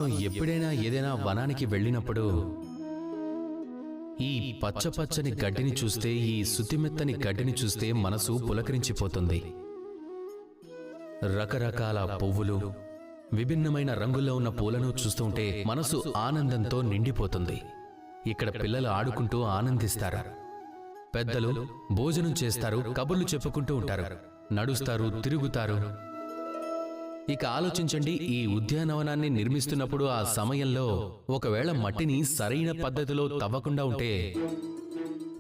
ఎప్పుడైనా ఏదైనా వనానికి వెళ్ళినప్పుడు ఈ పచ్చపచ్చని గడ్డిని చూస్తే, ఈ సుతిమెత్తని గడ్డిని చూస్తే మనసు పులకరించిపోతుంది. రకరకాల పువ్వులు, విభిన్నమైన రంగుల్లో ఉన్న పూలను చూస్తుంటే మనసు ఆనందంతో నిండిపోతుంది. ఇక్కడ పిల్లలు ఆడుకుంటూ ఆనందిస్తారు, పెద్దలు భోజనం చేస్తారు, కబుర్లు చెప్పుకుంటూ ఉంటారు, నడుస్తారు, తిరుగుతారు. ఇక ఆలోచించండి, ఈ ఉద్యానవనాన్ని నిర్మిస్తున్నప్పుడు ఆ సమయంలో ఒకవేళ మట్టిని సరైన పద్ధతిలో తవ్వకుండా ఉంటే,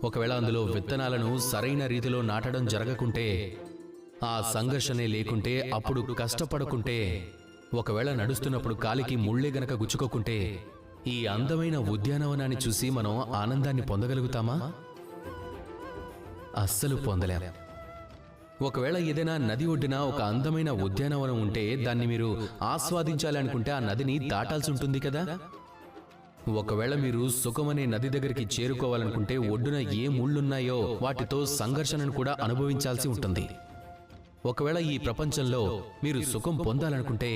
ఒకవేళ అందులో విత్తనాలను సరైన రీతిలో నాటడం జరగకుంటే, ఆ సంఘర్షణే లేకుంటే, అప్పుడు కష్టపడకుంటే, ఒకవేళ నడుస్తున్నప్పుడు కాలికి ముళ్ళే గనక గుచ్చుకోకుంటే, ఈ అందమైన ఉద్యానవనాన్ని చూసి మనం ఆనందాన్ని పొందగలుగుతామా? అస్సలు పొందలేం. ఒకవేళ ఏదైనా నది ఒడ్డున ఒక అందమైన ఉద్యానవనం ఉంటే దాన్ని మీరు ఆస్వాదించాలి అనుకుంటే ఆ నదిని దాటాల్సి ఉంటుంది కదా. ఒకవేళ మీరు సుఖమనే నది దగ్గరికి చేరుకోవాలనుకుంటే ఒడ్డున ఏ ముళ్ళున్నాయో వాటితో సంఘర్షణను కూడా అనుభవించాల్సి ఉంటుంది. ఒకవేళ ఈ ప్రపంచంలో మీరు సుఖం పొందాలనుకుంటే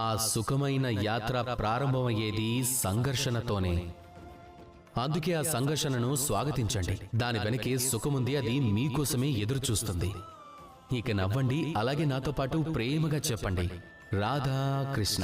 ఆ సుఖమైన యాత్ర ప్రారంభమయ్యేది సంఘర్షణతోనే. అందుకే ఆ సంఘర్షణను స్వాగతించండి. దాని వెనకే సుఖముంది, అది మీకోసమే ఎదురు చూస్తుంది. ఇక నవ్వండి, అలాగే నాతో పాటు ప్రేమగా చెప్పండి, రాధా కృష్ణ.